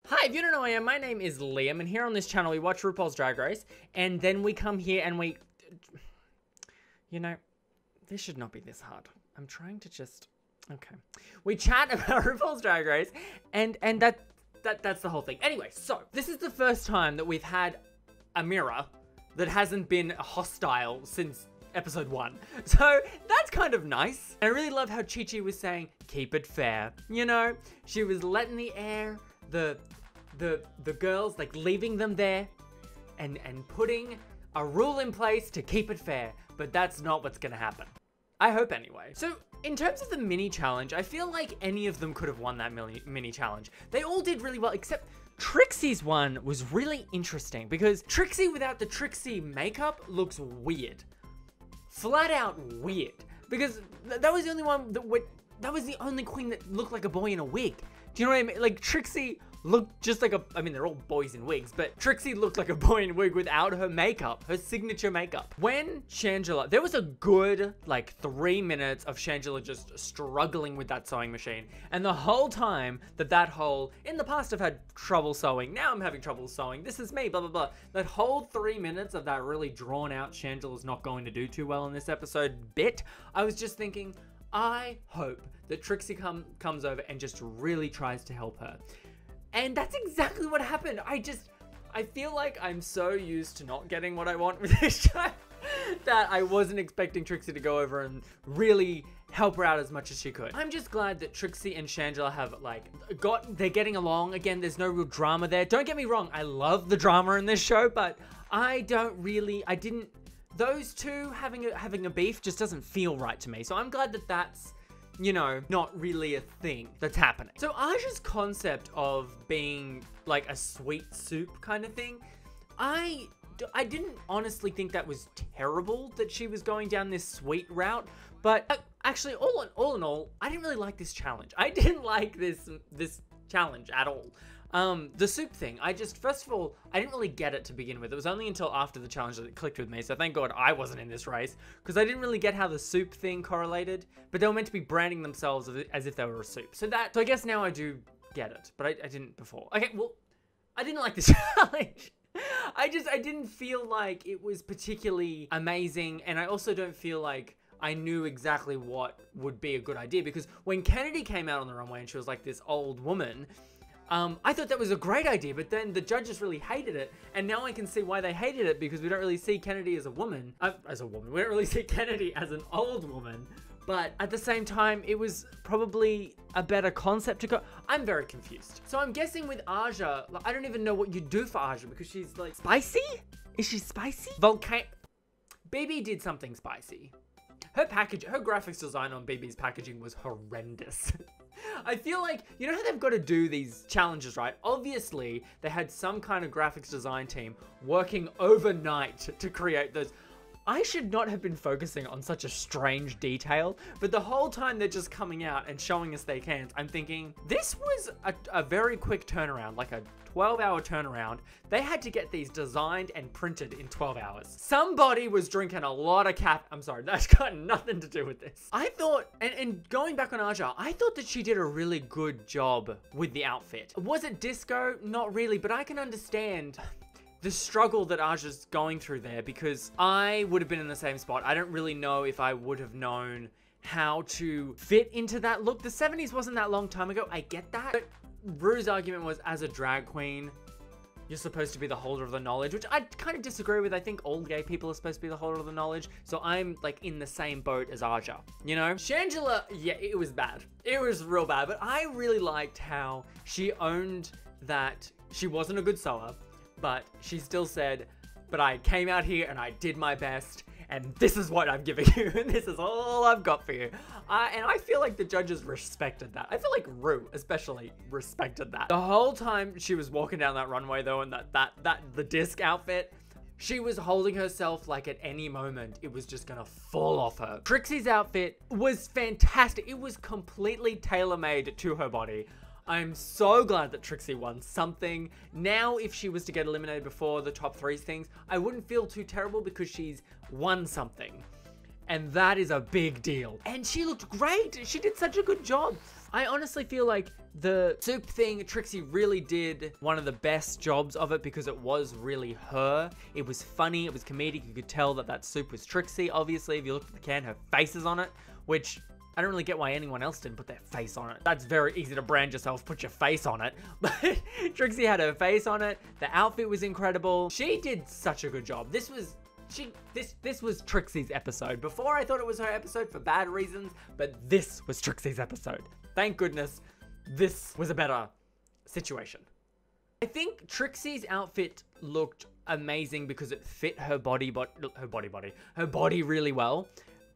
Hi, if you don't know who I am, my name is Liam, and here on this channel we watch RuPaul's Drag Race, and then we come here and we... You know, this should not be this hard. I'm trying to just... Okay. We chat about RuPaul's Drag Race, and that's the whole thing. Anyway, so, this is the first time that we've had a mirror that hasn't been hostile since episode 1. So, that's kind of nice. And I really love how Chi-Chi was saying, keep it fair. You know, she was letting the air... the girls, like, leaving them there and putting a rule in place to keep it fair, but that's not what's gonna happen. I hope anyway. So in terms of the mini challenge, I feel like any of them could have won that mini challenge. They all did really well, except Trixie's one was really interesting because Trixie without the Trixie makeup looks weird. Flat out weird. Because that was the only one that was the only queen that looked like a boy in a wig. Do you know what I mean? Like, Trixie looked just like I mean, they're all boys in wigs, but Trixie looked like a boy in a wig without her makeup, her signature makeup. When Shangela, there was a good, like, 3 minutes of Shangela just struggling with that sewing machine. And the whole time that whole, in the past I've had trouble sewing, now I'm having trouble sewing, this is me, blah, blah, blah. That whole 3 minutes of that really drawn out Shangela's not going to do too well in this episode bit, I was just thinking, I hope that Trixie comes over and just really tries to help her. And that's exactly what happened. I feel like I'm so used to not getting what I want with this show that I wasn't expecting Trixie to go over and really help her out as much as she could. I'm just glad that Trixie and Shangela have, like, they're getting along. Again, there's no real drama there. Don't get me wrong, I love the drama in this show, but those two having a beef just doesn't feel right to me. So I'm glad that that's, you know, not really a thing that's happening. So Aja's concept of being like a sweet soup kind of thing, I didn't honestly think that was terrible that she was going down this sweet route, but actually all in all, I didn't really like this challenge. I didn't like this challenge at all. The soup thing, first of all, I didn't really get it to begin with. It was only until after the challenge that it clicked with me, so thank God I wasn't in this race, because I didn't really get how the soup thing correlated, but they were meant to be branding themselves as if they were a soup. So I guess now I do get it, but I didn't before. Okay, well, I didn't like this challenge. I didn't feel like it was particularly amazing, and I also don't feel like I knew exactly what would be a good idea, because when Kennedy came out on the runway and she was like this old woman, I thought that was a great idea, but then the judges really hated it, and now I can see why they hated it, because we don't really see Kennedy as a woman. We don't really see Kennedy as an old woman, but at the same time, it was probably a better concept to go. I'm very confused. So I'm guessing with Aja, like, I don't even know what you do for Aja, because she's like... Spicy? Is she spicy? BB did something spicy. Her graphics design on BB's packaging was horrendous. I feel like, you know how they've got to do these challenges, right? Obviously, they had some kind of graphics design team working overnight to create those. I should not have been focusing on such a strange detail, but the whole time they're just coming out and showing us their cans, I'm thinking, this was a very quick turnaround, like a 12-hour turnaround. They had to get these designed and printed in 12 hours. Somebody was drinking a lot of I'm sorry, that's got nothing to do with this. I thought, and going back on Aja, I thought that she did a really good job with the outfit. Was it disco? Not really, but I can understand the struggle that Aja's going through there, because I would have been in the same spot. I don't really know if I would have known how to fit into that look. The 70s wasn't that long time ago, I get that. But Ru's argument was, as a drag queen, you're supposed to be the holder of the knowledge, which I kind of disagree with. I think all gay people are supposed to be the holder of the knowledge, so I'm, like, in the same boat as Aja, you know? Shangela, yeah, it was bad. It was real bad, but I really liked how she owned that she wasn't a good sewer, but she still said, but I came out here and I did my best, and this is what I'm giving you, and this is all I've got for you. And I feel like the judges respected that. I feel like Ru especially respected that. The whole time she was walking down that runway though, and the disc outfit, she was holding herself like at any moment it was just gonna fall off her. Trixie's outfit was fantastic. It was completely tailor-made to her body. I'm so glad that Trixie won something. Now, if she was to get eliminated before the top 3 things, I wouldn't feel too terrible because she's won something. And that is a big deal. And she looked great. She did such a good job. I honestly feel like The soup thing, Trixie really did one of the best jobs of it because it was really her. It was funny, it was comedic. You could tell that that soup was Trixie. Obviously, if you look at the can, her face is on it, which I don't really get why anyone else didn't put their face on it. That's very easy to brand yourself, put your face on it. But Trixie had her face on it. The outfit was incredible. She did such a good job. This was Trixie's episode. Before I thought it was her episode for bad reasons, but this was Trixie's episode. Thank goodness this was a better situation. I think Trixie's outfit looked amazing because it fit her body really well.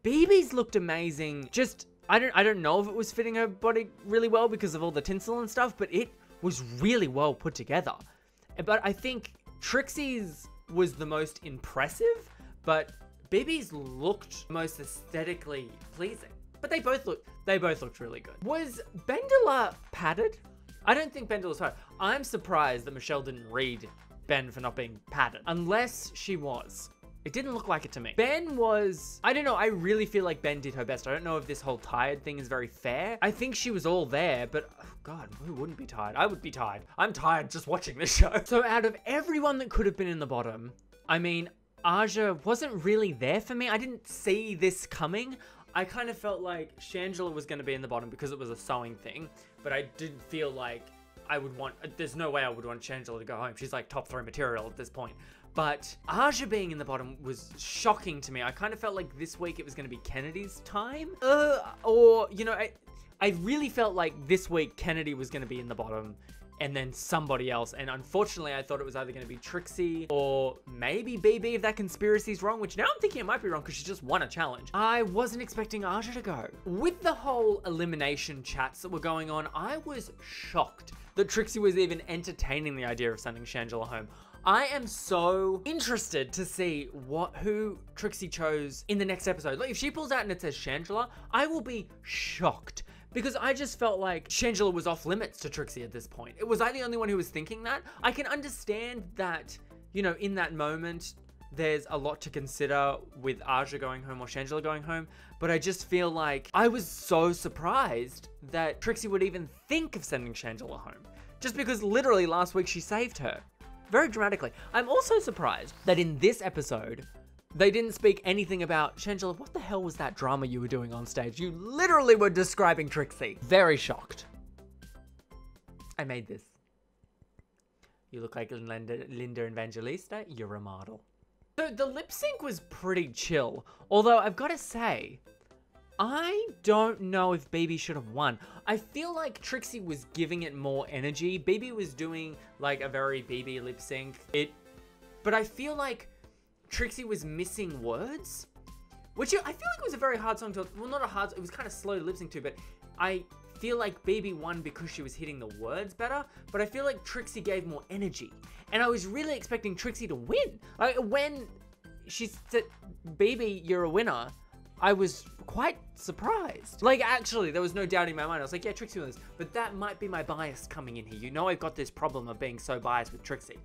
BB's looked amazing. Just, I don't know if it was fitting her body really well because of all the tinsel and stuff, but it was really well put together. But I think Trixie's was the most impressive, but BB's looked most aesthetically pleasing. But they both looked really good. Was Bendela padded? I don't think Bendela was padded. I'm surprised that Michelle didn't read Ben for not being padded. Unless she was. It didn't look like it to me. Ben was, I don't know, I really feel like Ben did her best. I don't know if this whole tired thing is very fair. I think she was all there, but oh God, who wouldn't be tired? I would be tired. I'm tired just watching this show. So out of everyone that could have been in the bottom, I mean, Aja wasn't really there for me. I didn't see this coming. I kind of felt like Shangela was going to be in the bottom because it was a sewing thing, but I didn't feel like I would want, there's no way I would want Shangela to go home. She's like top 3 material at this point. But Aja being in the bottom was shocking to me. I kind of felt like this week it was going to be Kennedy's time. Or, you know, I really felt like this week Kennedy was going to be in the bottom and then somebody else. And unfortunately, I thought it was either going to be Trixie or maybe BB if that conspiracy's wrong, which now I'm thinking it might be wrong because she just won a challenge. I wasn't expecting Aja to go. With the whole elimination chats that were going on, I was shocked that Trixie was even entertaining the idea of sending Shangela home. I am so interested to see who Trixie chose in the next episode. Like, if she pulls out and it says Shangela, I will be shocked. Because I just felt like Shangela was off limits to Trixie at this point. Was I the only one who was thinking that? I can understand that, you know, in that moment, there's a lot to consider with Aja going home or Shangela going home. But I just feel like I was so surprised that Trixie would even think of sending Shangela home. Just because literally last week she saved her. Very dramatically. I'm also surprised that in this episode, they didn't speak anything about, Shangela, what the hell was that drama you were doing on stage? You literally were describing Trixie. Very shocked. I made this. You look like Linda Evangelista. You're a model. So the lip sync was pretty chill. Although I've got to say, I don't know if BB should have won. I feel like Trixie was giving it more energy. BB was doing like a very BB lip sync. But I feel like Trixie was missing words, which I feel like was a very hard song to, well, not a hard, it was kind of slow to lip sync to, but I feel like BB won because she was hitting the words better, but I feel like Trixie gave more energy. And I was really expecting Trixie to win. Like, when she said, BB, you're a winner, I was quite surprised. Like, actually, there was no doubt in my mind. I was like, yeah, Trixie wins. But that might be my bias coming in here. You know, I've got this problem of being so biased with Trixie.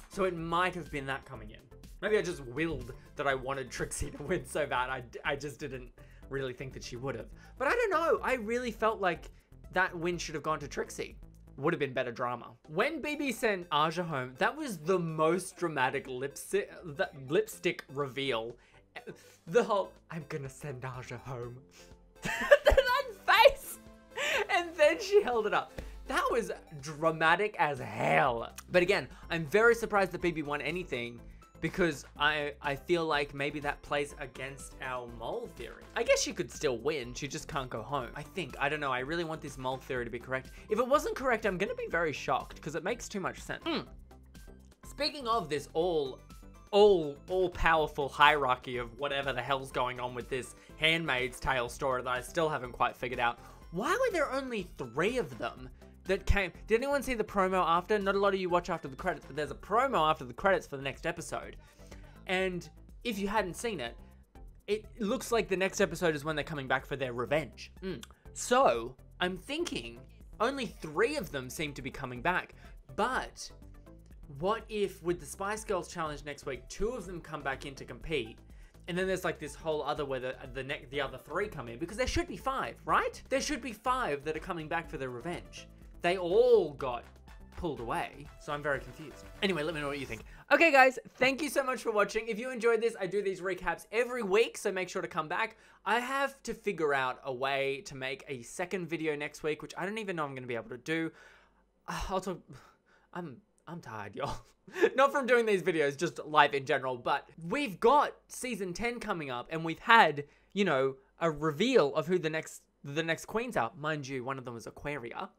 So it might have been that coming in. Maybe I just willed that I wanted Trixie to win so bad. I just didn't really think that she would have. But I don't know. I really felt like that win should have gone to Trixie. Would have been better drama. When BB sent Aja home, that was the most dramatic lipstick reveal. The whole, I'm gonna send Aja home. That face! And then she held it up. That was dramatic as hell. But again, I'm very surprised that BB won anything because I feel like maybe that plays against our mole theory. I guess she could still win, she just can't go home. I don't know, I really want this mole theory to be correct. If it wasn't correct, I'm gonna be very shocked because it makes too much sense. Speaking of this all-powerful hierarchy of whatever the hell's going on with this Handmaid's Tale story that I still haven't quite figured out, why were there only 3 of them that came? Did anyone see the promo after? Not a lot of you watch after the credits, but there's a promo after the credits for the next episode. And if you hadn't seen it, it looks like the next episode is when they're coming back for their revenge. So, I'm thinking only 3 of them seem to be coming back. But what if with the Spice Girls challenge next week, 2 of them come back in to compete, and then there's like this whole other where the other 3 come in, because there should be 5, right? There should be 5 that are coming back for their revenge. they all got pulled away. So I'm very confused. Anyway, let me know what you think. Okay, guys, thank you so much for watching. If you enjoyed this, I do these recaps every week, so make sure to come back. I have to figure out a way to make a second video next week, which I don't even know I'm going to be able to do. I'll talk... I'm tired, y'all. Not from doing these videos, just life in general, but we've got season 10 coming up, and we've had, you know, a reveal of who the next queens are. Mind you, one of them was Aquaria.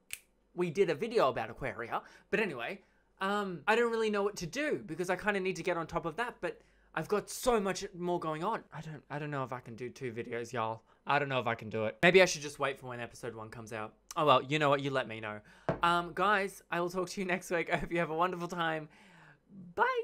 We did a video about Aquaria, but anyway, I don't really know what to do because I kind of need to get on top of that, but I've got so much more going on. I don't know if I can do 2 videos, y'all. I don't know if I can do it. Maybe I should just wait for when episode 1 comes out. Oh well, you know what? You let me know. Guys, I will talk to you next week. I hope you have a wonderful time. Bye.